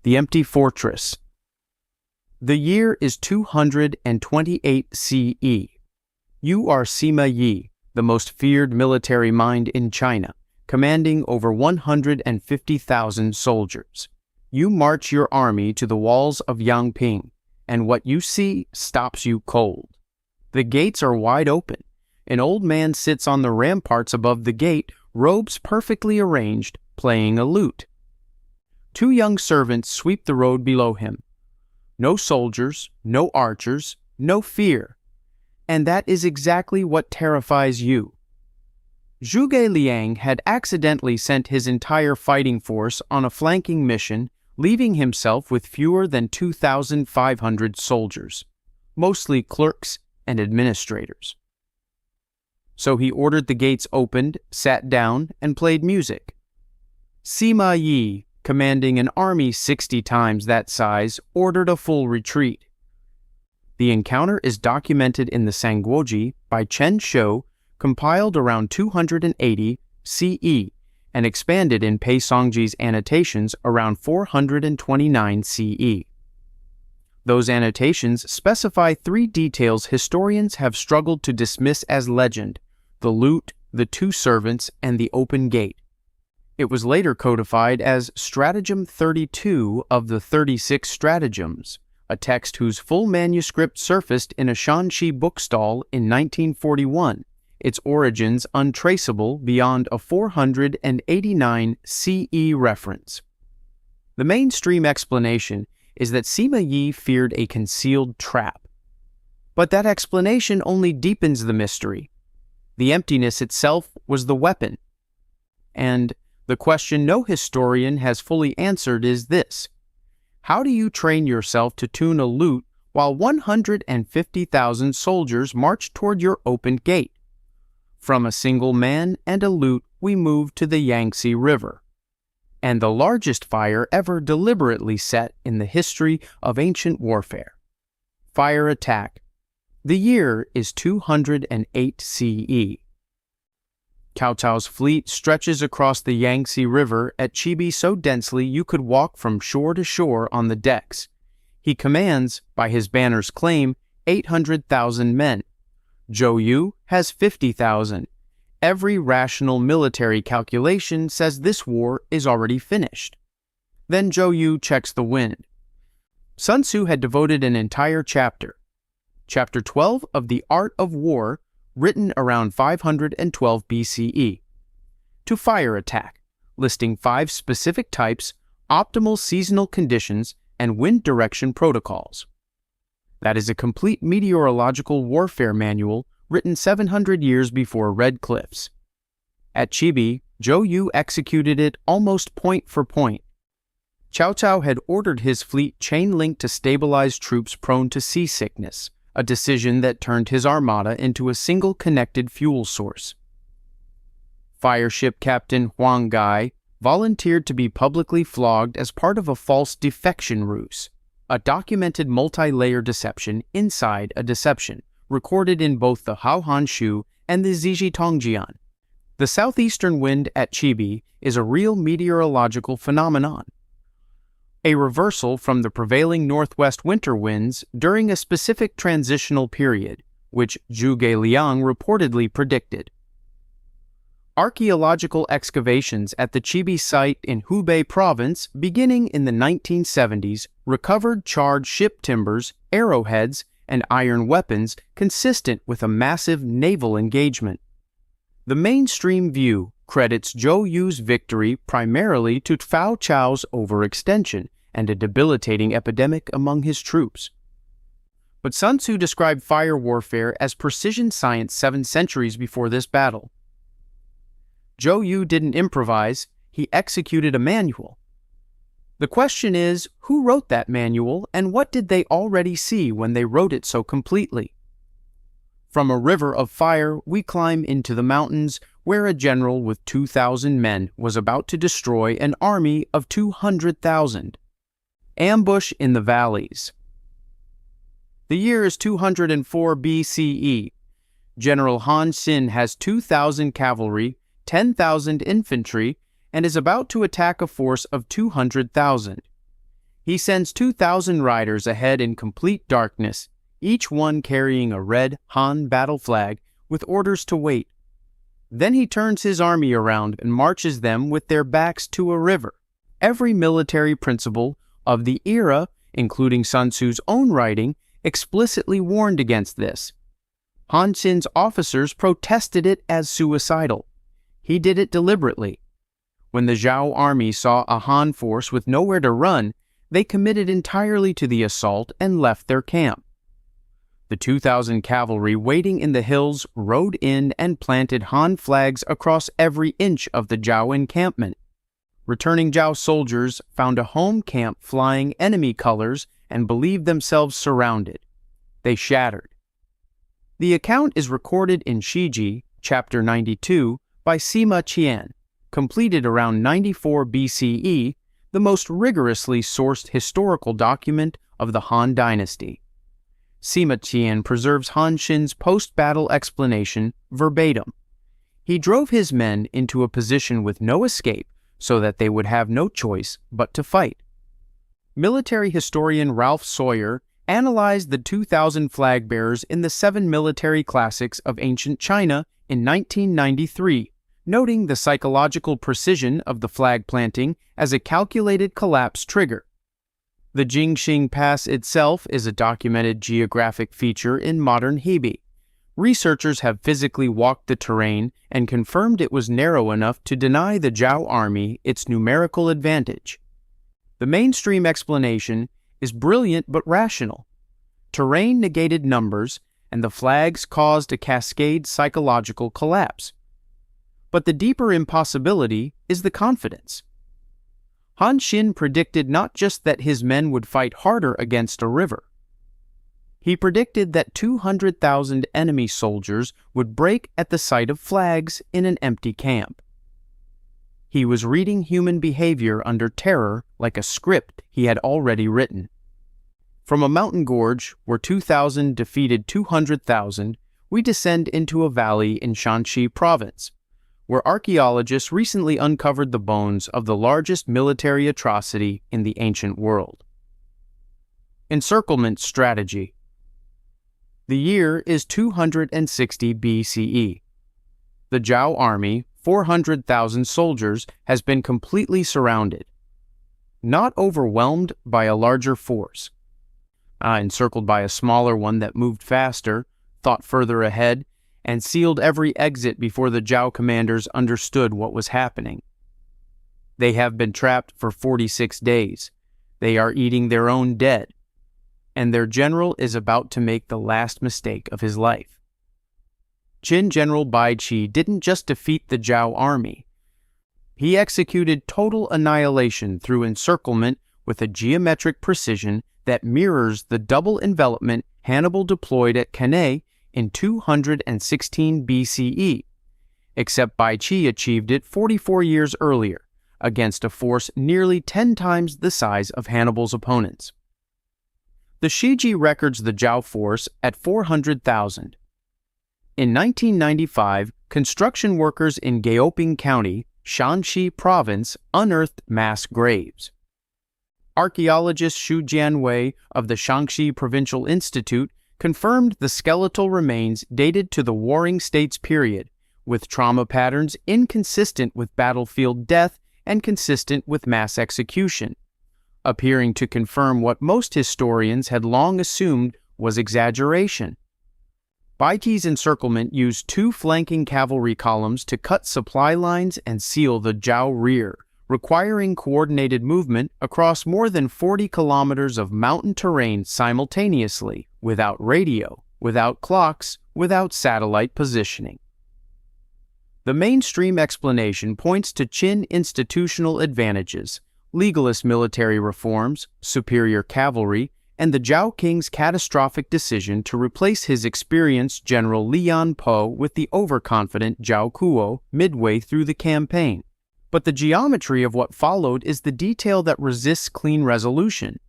The Empty Fortress. The year is 228 CE. You are Sima Yi, the most feared military mind in China, commanding over 150,000 soldiers. You march your army to the walls of Yangping, and what you see stops you cold. The gates are wide open. An old man sits on the ramparts above the gate, robes perfectly arranged, playing a lute. Two young servants sweep the road below him. No soldiers, no archers, no fear. And that is exactly what terrifies you. Zhuge Liang had accidentally sent his entire fighting force on a flanking mission, leaving himself with fewer than 2,500 soldiers, mostly clerks and administrators. So he ordered the gates opened, sat down, and played music. Sima Yi, commanding an army 60 times that size, ordered a full retreat. The encounter is documented in the Sangguoji by Chen Shou, compiled around 280 CE, and expanded in Pei Songji's annotations around 429 CE. Those annotations specify 3 details historians have struggled to dismiss as legend: the lute, the 2 servants, and the open gate. It was later codified as Stratagem 32 of the 36 Stratagems, a text whose full manuscript surfaced in a Shanxi bookstall in 1941, its origins untraceable beyond a 489 CE reference. The mainstream explanation is that Sima Yi feared a concealed trap. But that explanation only deepens the mystery. The emptiness itself was the weapon. And the question no historian has fully answered is this: how do you train yourself to tune a lute while 150,000 soldiers march toward your open gate? From a single man and a lute, we move to the Yangtze River, and the largest fire ever deliberately set in the history of ancient warfare. Fire attack. The year is 208 CE. Cao Cao's fleet stretches across the Yangtze River at Chibi so densely you could walk from shore to shore on the decks. He commands, by his banner's claim, 800,000 men. Zhou Yu has 50,000. Every rational military calculation says this war is already finished. Then Zhou Yu checks the wind. Sun Tzu had devoted an entire chapter, Chapter 12 of The Art of War, written around 512 BCE, to fire attack, listing 5 specific types, optimal seasonal conditions, and wind direction protocols. That is a complete meteorological warfare manual written 700 years before Red Cliffs. At Chibi, Zhou Yu executed it almost point for point. Cao Cao had ordered his fleet chain-linked to stabilize troops prone to seasickness, a decision that turned his armada into a single connected fuel source. Fireship Captain Huang Gai volunteered to be publicly flogged as part of a false defection ruse, a documented multi-layer deception inside a deception, recorded in both the Haohan Shu and the Ziji Tongjian. The southeastern wind at Chibi is a real meteorological phenomenon, a reversal from the prevailing northwest winter winds during a specific transitional period, which Zhuge Liang reportedly predicted. Archaeological excavations at the Chibi site in Hubei province beginning in the 1970s recovered charred ship timbers, arrowheads, and iron weapons consistent with a massive naval engagement. The mainstream view credits Zhou Yu's victory primarily to Cao Cao's overextension and a debilitating epidemic among his troops. But Sun Tzu described fire warfare as precision science 7 centuries before this battle. Zhou Yu didn't improvise, he executed a manual. The question is, who wrote that manual and what did they already see when they wrote it so completely? From a river of fire, we climb into the mountains where a general with 2,000 men was about to destroy an army of 200,000. Ambush in the valleys. The year is 204 BCE. General Han Xin has 2,000 cavalry, 10,000 infantry, and is about to attack a force of 200,000. He sends 2,000 riders ahead in complete darkness, each one carrying a red Han battle flag with orders to wait. Then he turns his army around and marches them with their backs to a river. Every military principle of the era, including Sun Tzu's own writing, explicitly warned against this. Han Xin's officers protested it as suicidal. He did it deliberately. When the Zhao army saw a Han force with nowhere to run, they committed entirely to the assault and left their camp. The 2,000 cavalry waiting in the hills rode in and planted Han flags across every inch of the Zhao encampment. Returning Zhao soldiers found a home camp flying enemy colors and believed themselves surrounded. They shattered. The account is recorded in Shiji, chapter 92, by Sima Yi, completed around 94 BCE, the most rigorously sourced historical document of the Han dynasty. Sima Yi preserves Han Xin's post-battle explanation verbatim. He drove his men into a position with no escape so that they would have no choice but to fight. Military historian Ralph Sawyer analyzed the 2,000 flag bearers in the 7 military classics of ancient China in 1993, noting the psychological precision of the flag planting as a calculated collapse trigger. The Jingxing Pass itself is a documented geographic feature in modern Hebei. Researchers have physically walked the terrain and confirmed it was narrow enough to deny the Zhao army its numerical advantage. The mainstream explanation is brilliant but rational. Terrain negated numbers, and the flags caused a cascade psychological collapse. But the deeper impossibility is the confidence. Han Xin predicted not just that his men would fight harder against a river. He predicted that 200,000 enemy soldiers would break at the sight of flags in an empty camp. He was reading human behavior under terror like a script he had already written. From a mountain gorge where 2,000 defeated 200,000, we descend into a valley in Shanxi province, where archaeologists recently uncovered the bones of the largest military atrocity in the ancient world. Encirclement strategy. The year is 260 BCE. The Zhao army, 400,000 soldiers, has been completely surrounded. Not overwhelmed by a larger force. Encircled by a smaller one that moved faster, thought further ahead, and sealed every exit before the Zhao commanders understood what was happening. They have been trapped for 46 days. They are eating their own dead. And their general is about to make the last mistake of his life. Qin General Bai Qi didn't just defeat the Zhao army. He executed total annihilation through encirclement with a geometric precision that mirrors the double envelopment Hannibal deployed at Cannae in 216 BCE, except Bai Qi achieved it 44 years earlier, against a force nearly 10 times the size of Hannibal's opponents. The Shiji records the Zhao force at 400,000. In 1995, construction workers in Yangping County, Shanxi Province, unearthed mass graves. Archaeologist Xu Jianwei of the Shanxi Provincial Institute confirmed the skeletal remains dated to the Warring States period, with trauma patterns inconsistent with battlefield death and consistent with mass execution, appearing to confirm what most historians had long assumed was exaggeration. Bai Qi's encirclement used 2 flanking cavalry columns to cut supply lines and seal the Zhao rear, requiring coordinated movement across more than 40 kilometers of mountain terrain simultaneously, without radio, without clocks, without satellite positioning. The mainstream explanation points to Qin institutional advantages, legalist military reforms, superior cavalry, and the Zhao king's catastrophic decision to replace his experienced General Lian Po with the overconfident Zhao Kuo midway through the campaign. But the geometry of what followed is the detail that resists clean resolution.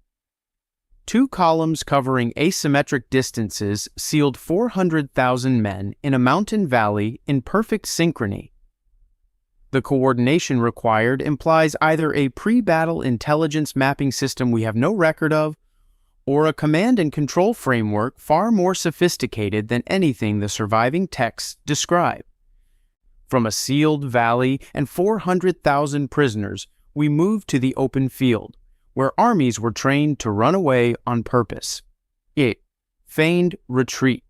2 columns covering asymmetric distances sealed 400,000 men in a mountain valley in perfect synchrony. The coordination required implies either a pre-battle intelligence mapping system we have no record of, or a command and control framework far more sophisticated than anything the surviving texts describe. From a sealed valley and 400,000 prisoners, we moved to the open field, where armies were trained to run away on purpose. Feigned retreat.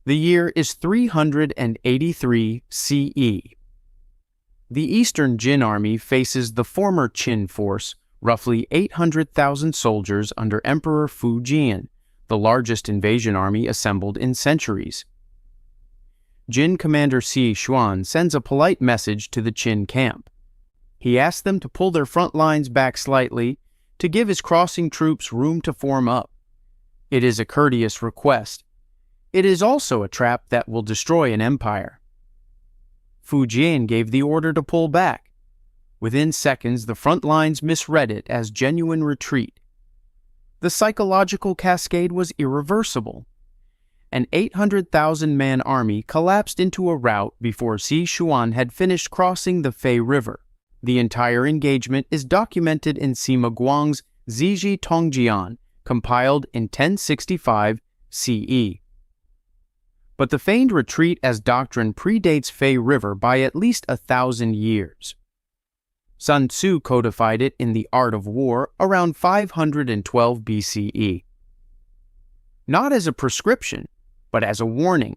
The year is 383 CE. The Eastern Jin Army faces the former Qin force, roughly 800,000 soldiers under Emperor Fu Jian, the largest invasion army assembled in centuries. Jin commander Xi Xuan sends a polite message to the Qin camp. He asks them to pull their front lines back slightly to give his crossing troops room to form up. It is a courteous request. It is also a trap that will destroy an empire. Fu Jian gave the order to pull back. Within seconds, the front lines misread it as genuine retreat. The psychological cascade was irreversible. An 800,000-man army collapsed into a rout before Xi Xuan had finished crossing the Fei River. The entire engagement is documented in Sima Guang's Ziji Tongjian, compiled in 1065 CE. But the feigned retreat as doctrine predates Fei River by at least 1,000 years. Sun Tzu codified it in The Art of War around 512 BCE. Not as a prescription, but as a warning.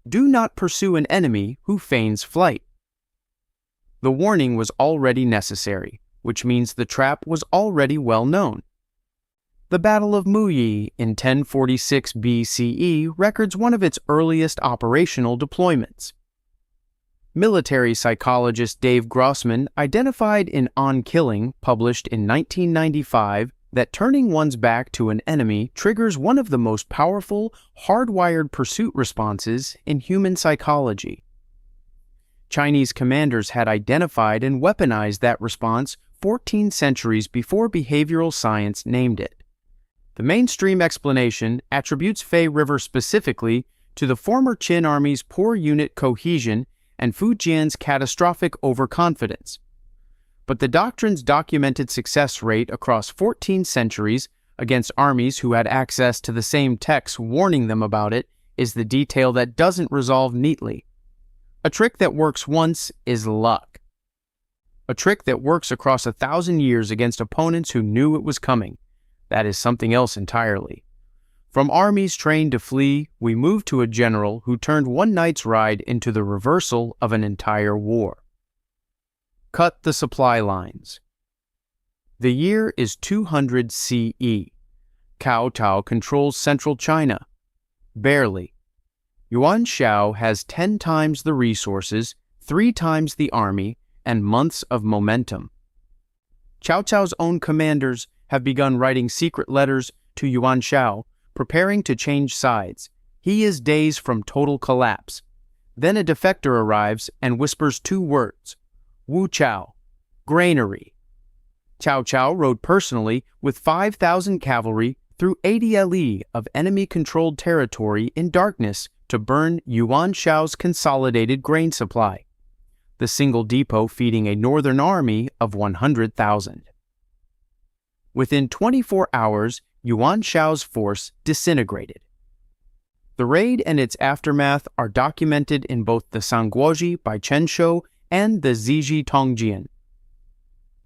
Do not pursue an enemy who feigns flight. The warning was already necessary, which means the trap was already well known. The Battle of Muyi in 1046 BCE records one of its earliest operational deployments. Military psychologist Dave Grossman identified in On Killing, published in 1995, that turning one's back to an enemy triggers one of the most powerful, hardwired pursuit responses in human psychology. Chinese commanders had identified and weaponized that response 14 centuries before behavioral science named it. The mainstream explanation attributes Fei River specifically to the former Qin army's poor unit cohesion and Fu Jian's catastrophic overconfidence. But the doctrine's documented success rate across 14 centuries against armies who had access to the same texts warning them about it is the detail that doesn't resolve neatly. A trick that works once is luck. A trick that works across 1,000 years against opponents who knew it was coming. That is something else entirely. From armies trained to flee, we move to a general who turned one night's ride into the reversal of an entire war. Cut the supply lines. The year is 200 CE. Cao Cao controls central China. Barely. Yuan Shao has 10 times the resources, 3 times the army, and months of momentum. Cao Cao's own commanders have begun writing secret letters to Yuan Shao, preparing to change sides. He is days from total collapse. Then a defector arrives and whispers 2 words: Wu Chao, granary. Cao Cao rode personally with 5,000 cavalry through 80 li of enemy-controlled territory in darkness to burn Yuan Shao's consolidated grain supply, the single depot feeding a northern army of 100,000. Within 24 hours, Yuan Shao's force disintegrated. The raid and its aftermath are documented in both the Sangguoji by Chen Shou and the Ziji Tongjian.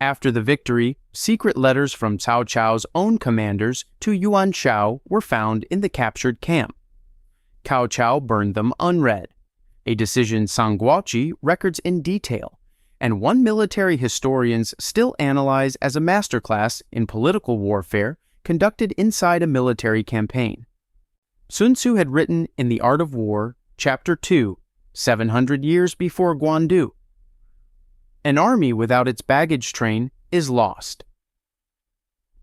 After the victory, secret letters from Cao Cao's own commanders to Yuan Shao were found in the captured camp. Cao Cao burned them unread, a decision Sangguoji records in detail, and one military historians still analyze as a masterclass in political warfare conducted inside a military campaign. Sun Tzu had written in The Art of War, Chapter 2, 700 years before Guandu. An army without its baggage train is lost.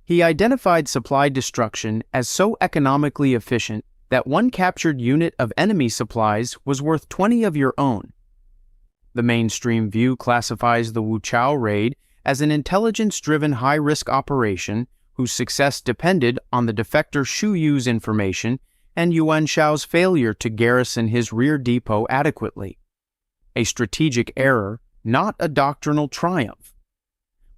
He identified supply destruction as so economically efficient that one captured unit of enemy supplies was worth 20 of your own. The mainstream view classifies the Wu Chao raid as an intelligence-driven high-risk operation whose success depended on the defector Shu Yu's information and Yuan Shao's failure to garrison his rear depot adequately. a strategic error, not a doctrinal triumph.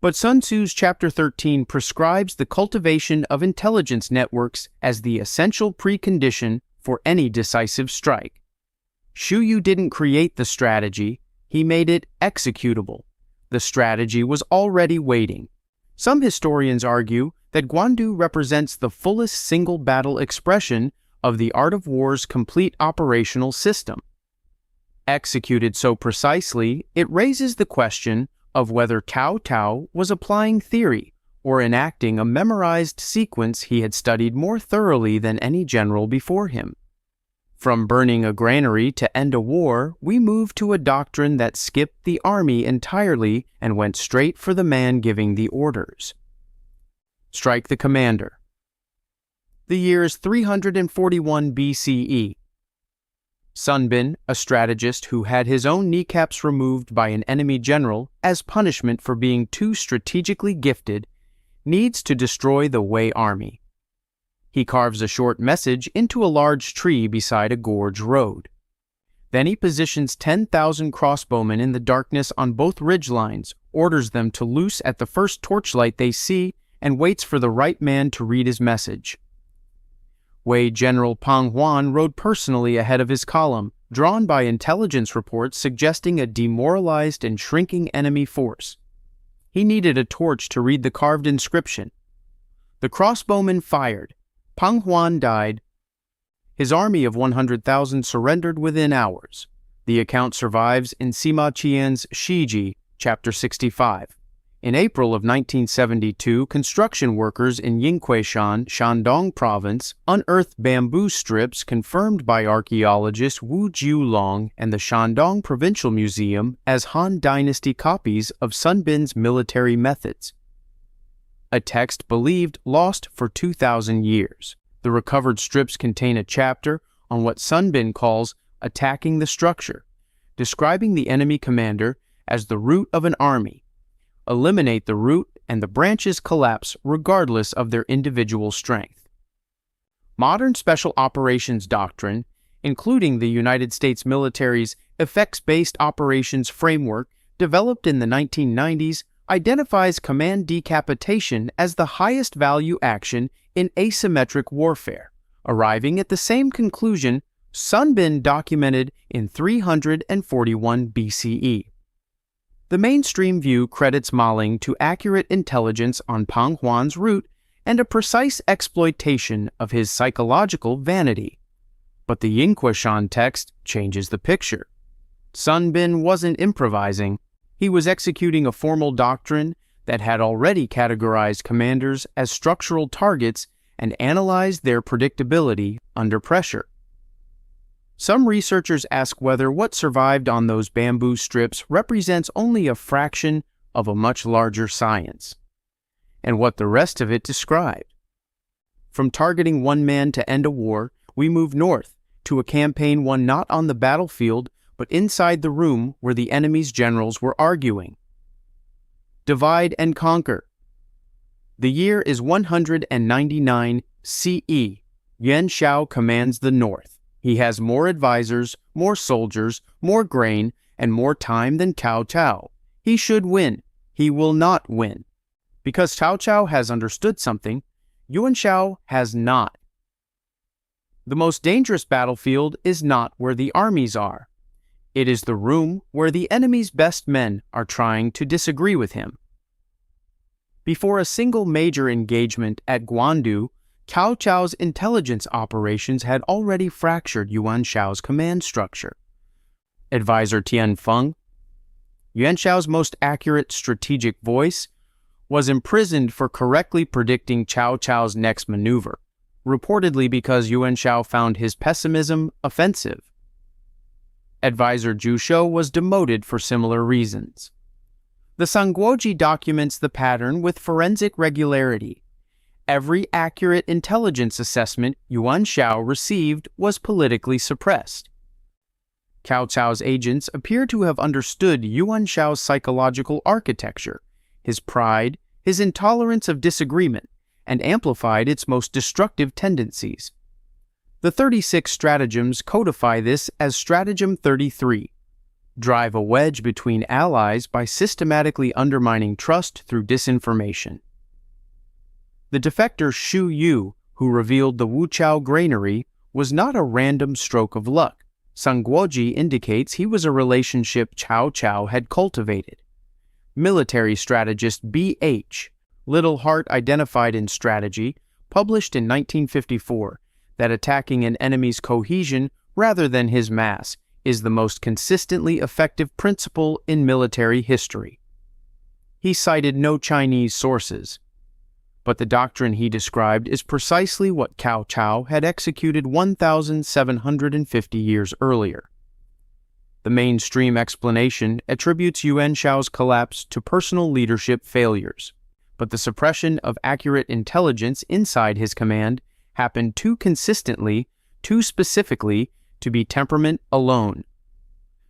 But Sun Tzu's Chapter 13 prescribes the cultivation of intelligence networks as the essential precondition for any decisive strike. Xu Yu didn't create the strategy, he made it executable. The strategy was already waiting. Some historians argue that Guandu represents the fullest single battle expression of the art of war's complete operational system. Executed so precisely, it raises the question of whether Cao Cao was applying theory or enacting a memorized sequence he had studied more thoroughly than any general before him. From burning a granary to end a war, we moved to a doctrine that skipped the army entirely and went straight for the man giving the orders. Strike the commander. The year is 341 BCE. Sun Bin, a strategist who had his own kneecaps removed by an enemy general as punishment for being too strategically gifted, needs to destroy the Wei army. He carves a short message into a large tree beside a gorge road. Then he positions 10,000 crossbowmen in the darkness on both ridgelines, orders them to loose at the first torchlight they see, and waits for the right man to read his message. Wei General Pang Huan rode personally ahead of his column, drawn by intelligence reports suggesting a demoralized and shrinking enemy force. He needed a torch to read the carved inscription. The crossbowmen fired. Pang Huan died. His army of 100,000 surrendered within hours. The account survives in Sima Qian's Shiji, Chapter 65. In April of 1972, construction workers in Yingquishan, Shandong Province, unearthed bamboo strips confirmed by archaeologist Wu Jiulong and the Shandong Provincial Museum as Han Dynasty copies of Sun Bin's military methods. A text believed lost for 2,000 years. The recovered strips contain a chapter on what Sun Bin calls attacking the structure, describing the enemy commander as the root of an army. Eliminate the root and the branches collapse regardless of their individual strength. Modern special operations doctrine, including the United States military's effects-based operations framework developed in the 1990s, identifies command decapitation as the highest value action in asymmetric warfare, arriving at the same conclusion Sun Bin documented in 341 BCE. The mainstream view credits Maling to accurate intelligence on Pang Huan's route and a precise exploitation of his psychological vanity. But the Yingquishan text changes the picture. Sun Bin wasn't improvising. He was executing a formal doctrine that had already categorized commanders as structural targets and analyzed their predictability under pressure. Some researchers ask whether what survived on those bamboo strips represents only a fraction of a much larger science, and what the rest of it described. From targeting one man to end a war, we move north to a campaign won not on the battlefield, but inside the room where the enemy's generals were arguing. Divide and conquer. The year is 199 CE. Yuan Shao commands the north. He has more advisors, more soldiers, more grain, and more time than Cao Cao. He should win. He will not win. Because Cao Cao has understood something, Yuan Shao has not. The most dangerous battlefield is not where the armies are. It is the room where the enemy's best men are trying to disagree with him. Before a single major engagement at Guandu, Cao Cao's intelligence operations had already fractured Yuan Shao's command structure. Advisor Tian Feng, Yuan Shao's most accurate strategic voice, was imprisoned for correctly predicting Cao Cao's next maneuver, reportedly because Yuan Shao found his pessimism offensive. Advisor Zhu Shou was demoted for similar reasons. The Sangguoji documents the pattern with forensic regularity. Every accurate intelligence assessment Yuan Shao received was politically suppressed. Cao Cao's agents appear to have understood Yuan Shao's psychological architecture, his pride, his intolerance of disagreement, and amplified its most destructive tendencies. The 36 stratagems codify this as Stratagem 33. drive a wedge between allies by systematically undermining trust through disinformation. The defector Xu Yu, who revealed the Wuchao granary, was not a random stroke of luck. Sangguoji indicates he was a relationship Cao Cao had cultivated. Military strategist B.H. Little Hart identified in Strategy, published in 1954, that attacking an enemy's cohesion rather than his mass is the most consistently effective principle in military history. He cited no Chinese sources, but the doctrine he described is precisely what Cao Cao had executed 1,750 years earlier. The mainstream explanation attributes Yuan Shao's collapse to personal leadership failures, but the suppression of accurate intelligence inside his command happened too consistently, too specifically, to be temperament alone.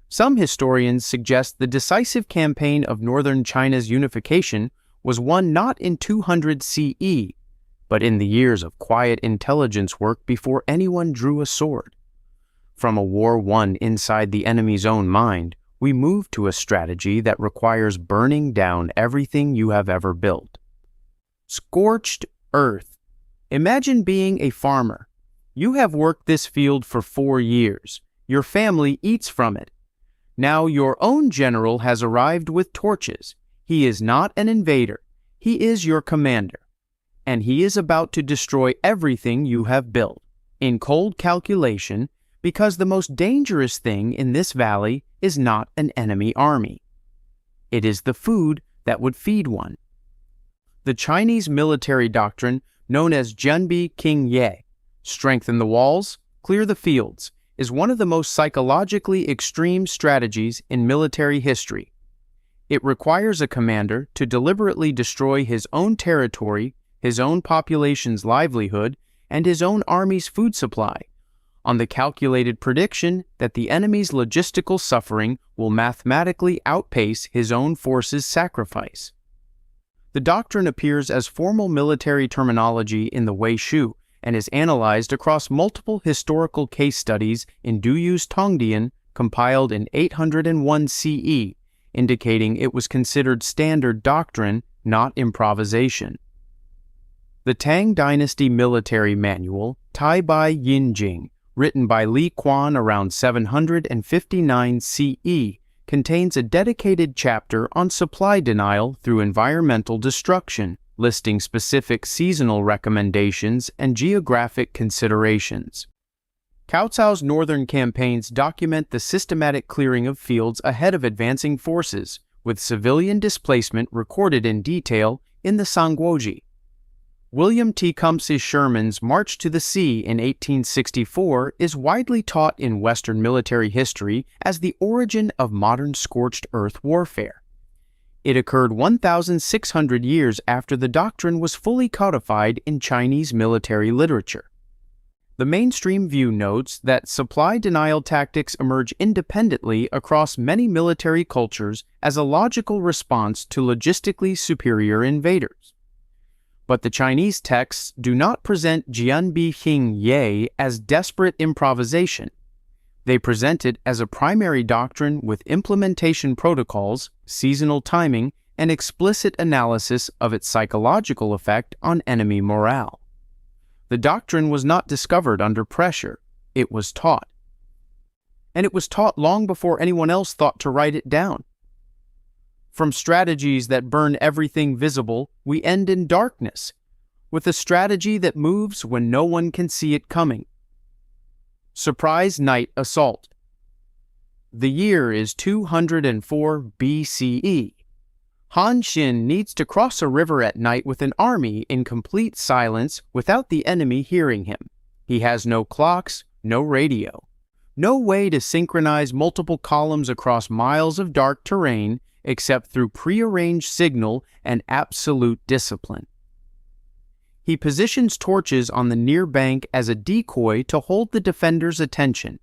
Some historians suggest the decisive campaign of northern China's unification was won not in 200 CE, but in the years of quiet intelligence work before anyone drew a sword. From a war won inside the enemy's own mind, we move to a strategy that requires burning down everything you have ever built. Scorched earth. Imagine being a farmer. You have worked this field for 4 years. Your family eats from it. Now your own general has arrived with torches. He is not an invader. He is your commander. And he is about to destroy everything you have built, in cold calculation, because the most dangerous thing in this valley is not an enemy army. It is the food that would feed one. The Chinese military doctrine, known as Jianbi King Ye, strengthen the walls, clear the fields, is one of the most psychologically extreme strategies in military history. It requires a commander to deliberately destroy his own territory, his own population's livelihood, and his own army's food supply, on the calculated prediction that the enemy's logistical suffering will mathematically outpace his own force's sacrifice. The doctrine appears as formal military terminology in the Wei Shu and is analyzed across multiple historical case studies in Du Yu's Tongdian, compiled in 801 CE, indicating it was considered standard doctrine, not improvisation. The Tang Dynasty Military Manual, Tai Bai Yinjing, written by Li Quan around 759 CE, contains a dedicated chapter on supply denial through environmental destruction, listing specific seasonal recommendations and geographic considerations. Cao Cao's northern campaigns document the systematic clearing of fields ahead of advancing forces, with civilian displacement recorded in detail in the Sangguoji. William Tecumseh Sherman's March to the Sea in 1864 is widely taught in Western military history as the origin of modern scorched earth warfare. It occurred 1,600 years after the doctrine was fully codified in Chinese military literature. The mainstream view notes that supply denial tactics emerge independently across many military cultures as a logical response to logistically superior invaders. But the Chinese texts do not present Jianbi King Ye as desperate improvisation. They present it as a primary doctrine with implementation protocols, seasonal timing, and explicit analysis of its psychological effect on enemy morale. The doctrine was not discovered under pressure, it was taught. And it was taught long before anyone else thought to write it down. From strategies that burn everything visible, we end in darkness, with a strategy that moves when no one can see it coming. Surprise Night Assault. The year is 204 BCE. Han Xin needs to cross a river at night with an army in complete silence without the enemy hearing him. He has no clocks, no radio, no way to synchronize multiple columns across miles of dark terrain except through prearranged signal and absolute discipline. He positions torches on the near bank as a decoy to hold the defender's attention,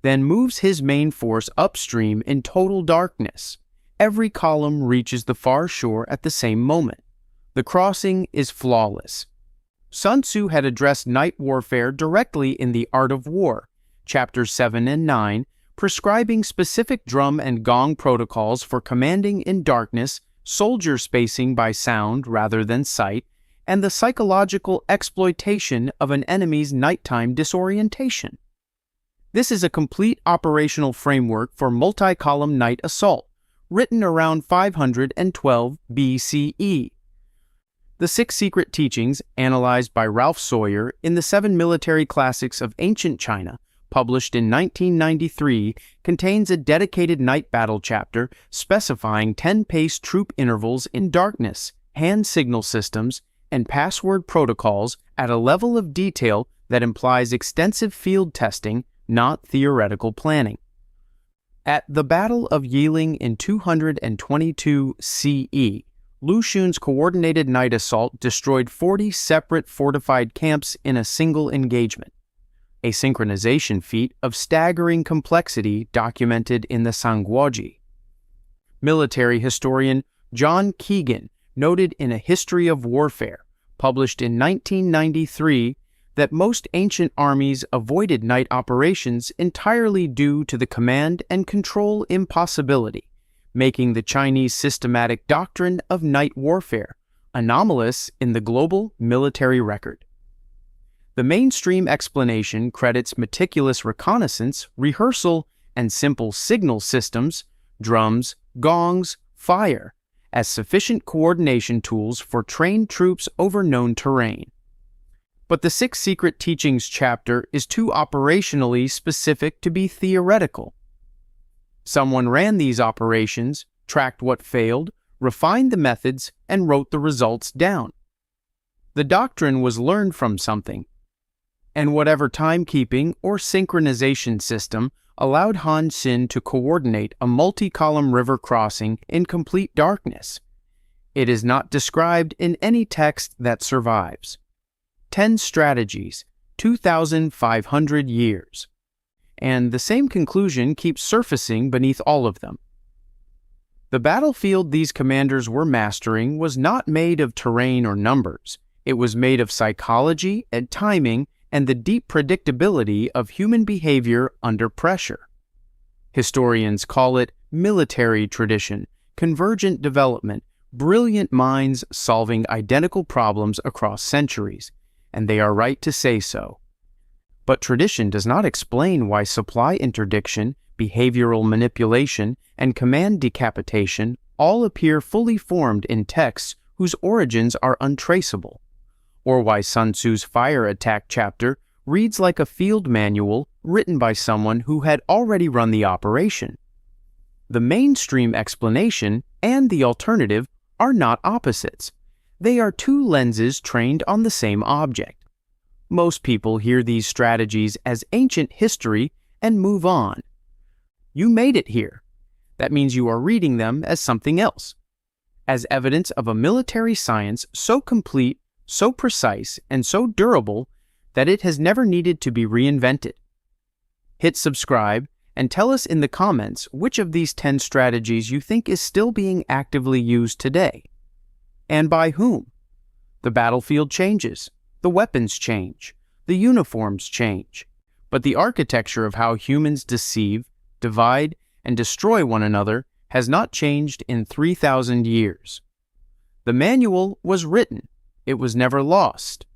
then moves his main force upstream in total darkness. Every column reaches the far shore at the same moment. The crossing is flawless. Sun Tzu had addressed night warfare directly in The Art of War, chapters 7 and 9, prescribing specific drum and gong protocols for commanding in darkness, soldier spacing by sound rather than sight, and the psychological exploitation of an enemy's nighttime disorientation. This is a complete operational framework for multi-column night assault, written around 512 BCE. The Six Secret Teachings, analyzed by Ralph Sawyer in the 7 Military Classics of Ancient China, published in 1993, contains a dedicated night battle chapter specifying 10-pace troop intervals in darkness, hand signal systems, and password protocols at a level of detail that implies extensive field testing, not theoretical planning. At the Battle of Yiling in 222 CE, Lu Xun's coordinated night assault destroyed 40 separate fortified camps in a single engagement, a synchronization feat of staggering complexity documented in the Sangguoji. Military historian John Keegan noted in A History of Warfare, published in 1993, that most ancient armies avoided night operations entirely due to the command and control impossibility, making the Chinese systematic doctrine of night warfare anomalous in the global military record. The mainstream explanation credits meticulous reconnaissance, rehearsal, and simple signal systems, drums, gongs, fire, as sufficient coordination tools for trained troops over known terrain. But the Six Secret Teachings chapter is too operationally specific to be theoretical. Someone ran these operations, tracked what failed, refined the methods, and wrote the results down. The doctrine was learned from something, and whatever timekeeping or synchronization system allowed Han Xin to coordinate a multi-column river crossing in complete darkness. It is not described in any text that survives. 10 strategies, 2,500 years. And the same conclusion keeps surfacing beneath all of them. The battlefield these commanders were mastering was not made of terrain or numbers. It was made of psychology and timing and the deep predictability of human behavior under pressure. Historians call it military tradition, convergent development, brilliant minds solving identical problems across centuries, and they are right to say so. But tradition does not explain why supply interdiction, behavioral manipulation, and command decapitation all appear fully formed in texts whose origins are untraceable, or why Sun Tzu's fire attack chapter reads like a field manual written by someone who had already run the operation. The mainstream explanation and the alternative are not opposites. They are two lenses trained on the same object. Most people hear these strategies as ancient history and move on. You made it here. That means you are reading them as something else, as evidence of a military science so complete, so precise, and so durable that it has never needed to be reinvented. Hit subscribe and tell us in the comments which of these 10 strategies you think is still being actively used today. And by whom? The battlefield changes, the weapons change, the uniforms change, but the architecture of how humans deceive, divide, and destroy one another has not changed in 3,000 years. The manual was written. It was never lost.